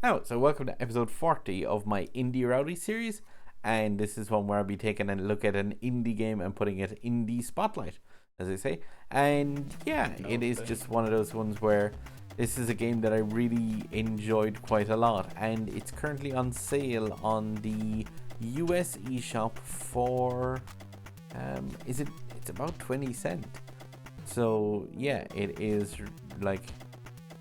Oh, so welcome to episode 40 of my Indie Rowdy series, and this is one where I'll be taking a look at an indie game and putting it in the spotlight, as they say. And yeah, it is just one of those ones where this is a game that I really enjoyed quite a lot, and it's currently on sale on the US eShop for, it's about 20 cents. So yeah, it is like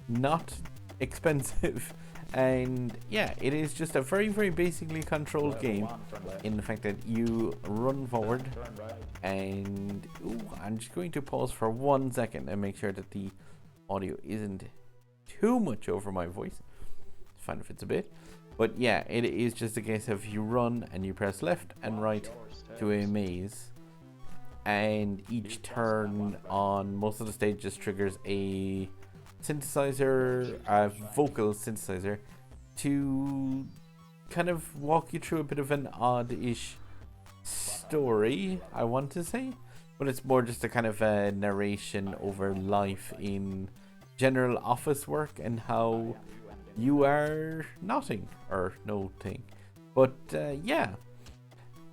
not expensive. And yeah, it is just a very, very basically controlled game in the fact that you run forward and I'm just going to pause for 1 second and make sure that the audio isn't too much over my voice. It's fine if it's a bit. But yeah, it is just a case of you run and you press left and right to a maze. And each turn on most of the stages triggers a synthesizer, a vocal synthesizer, to kind of walk you through a bit of an odd-ish story, I want to say, but it's more just a kind of a narration over life in general office work and how you are nothing or no thing. But yeah,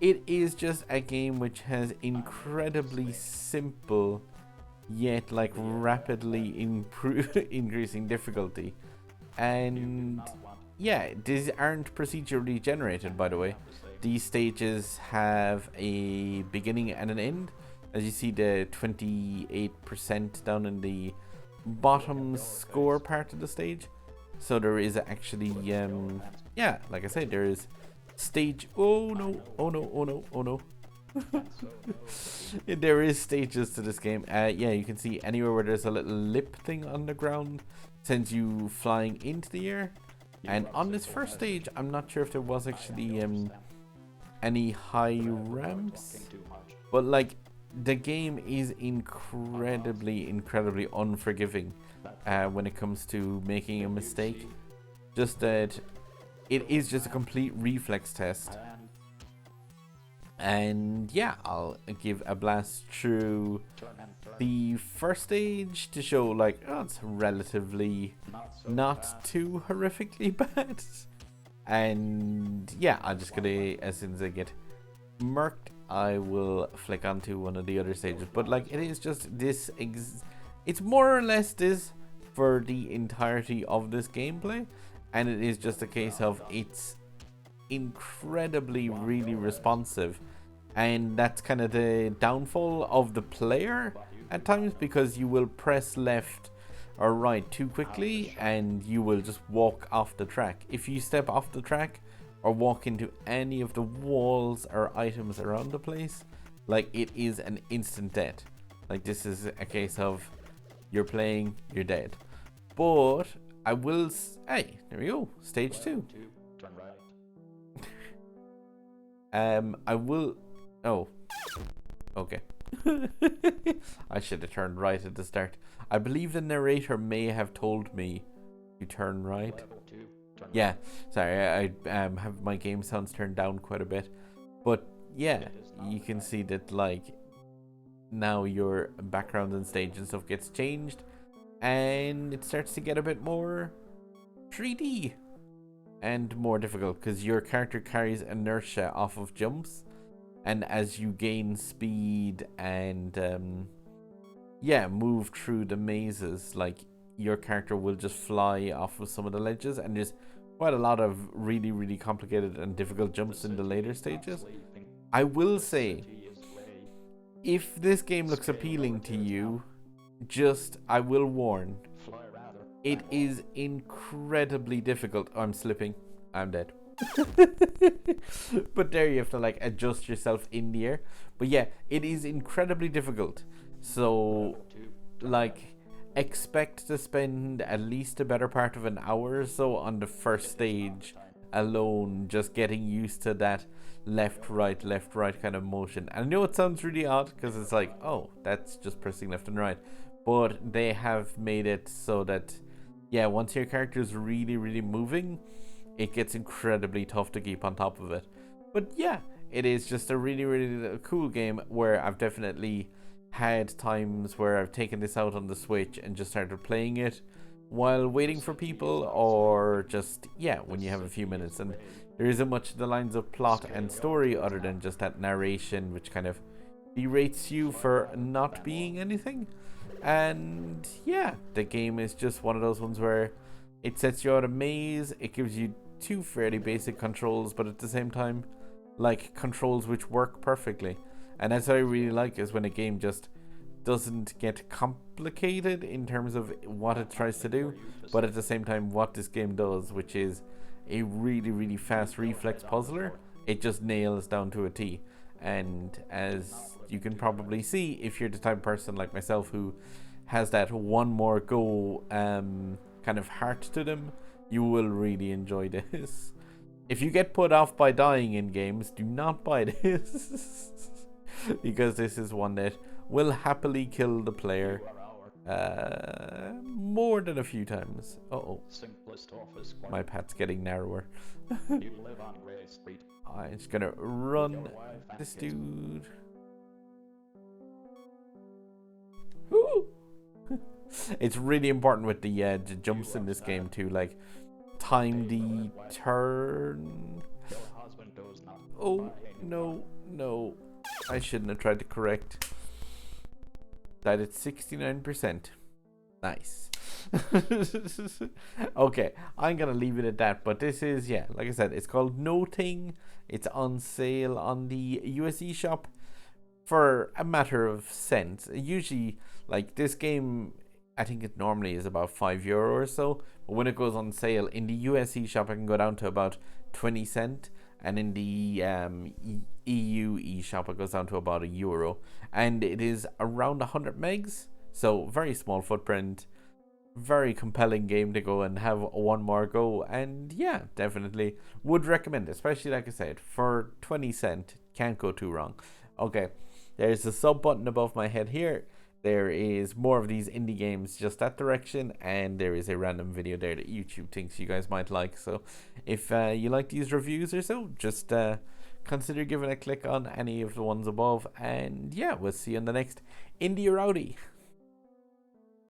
it is just a game which has incredibly simple yet like rapidly increasing difficulty. And yeah, these aren't procedurally generated, by the way. These stages have a beginning and an end. As you see, the 28% down in the bottom score part of the stage. So there is actually yeah, like I said, there is stage. Oh no, oh no, oh no, oh no. There is stages to this game. Yeah, you can see anywhere where there's a little lip thing on the ground sends you flying into the air. And on this first stage, I'm not sure if there was actually any high ramps, but like the game is incredibly unforgiving when it comes to making a mistake. Just that it is just a complete reflex test. And yeah, I'll give a blast through the first stage to show like, oh, it's relatively not too horrifically bad. And yeah, I'm just gonna, as soon as I get murked, I will flick onto one of the other stages. But like, it is just this it's more or less this for the entirety of this gameplay, and it is just a case of it's incredibly really responsive, and that's kind of the downfall of the player at times, because you will press left or right too quickly and you will just walk off the track. If you step off the track or walk into any of the walls or items around the place, like, it is an instant death. Like, this is a case of you're playing, you're dead. But I will hey, there we go, stage 2. I will. Oh, okay. I should have turned right at the start. I believe the narrator may have told me to turn right. Yeah, sorry, I have my game sounds turned down quite a bit, but yeah, you can see that like now your background and stage and stuff gets changed, and it starts to get a bit more 3D. And more difficult because your character carries inertia off of jumps, and as you gain speed and yeah, move through the mazes, like, your character will just fly off of some of the ledges, and there's quite a lot of really complicated and difficult jumps in the later stages. I will say, if this game looks appealing to you, just, I will warn, it is incredibly difficult. Oh, I'm slipping. I'm dead. But there you have to like adjust yourself in the air. But yeah, it is incredibly difficult. So like, expect to spend at least a better part of an hour or so on the first stage alone, just getting used to that left right kind of motion. And I know it sounds really odd because it's like, oh, that's just pressing left and right, but they have made it so that yeah, once your character is really moving, it gets incredibly tough to keep on top of it. But yeah, it is just a really cool game where I've definitely had times where I've taken this out on the Switch and just started playing it while waiting for people, or just, yeah, when you have a few minutes. And there isn't much of the lines of plot and story other than just that narration, which kind of berates you for not being anything. And yeah, the game is just one of those ones where it sets you out a maze. It gives you two fairly basic controls, but at the same time, like, controls which work perfectly. And that's what I really like, is when a game just doesn't get complicated in terms of what it tries to do, but at the same time what this game does, which is a really, really fast reflex puzzler, it just nails down to a T. And as you can probably see, if you're the type of person like myself who has that one more go kind of heart to them, you will really enjoy this. If you get put off by dying in games, do not buy this. Because this is one that will happily kill the player more than a few times. Uh-oh. My path's getting narrower. I'm just gonna run this dude. Ooh. It's really important with the jumps in this game to, like, time the turn. Oh, no. I shouldn't have tried to correct. That it's 69%. Nice. Okay, I'm gonna leave it at that. But this is, yeah, like I said, it's called Noting. It's on sale on the USE shop for a matter of cents. Usually, like, this game, I think it normally is about €5 or so. But when it goes on sale in the USE shop, I can go down to about 20 cents. And in the EU eShop, it goes down to about €1. And it is around 100 megs. So very small footprint. Very compelling game to go and have one more go. And yeah, definitely would recommend it. Especially, like I said, for 20 cents. Can't go too wrong. Okay, there's the sub button above my head here. There is more of these indie games just that direction, and there is a random video there that YouTube thinks you guys might like. So if you like these reviews or so, just consider giving a click on any of the ones above. And yeah, we'll see you in the next Indie or Outie.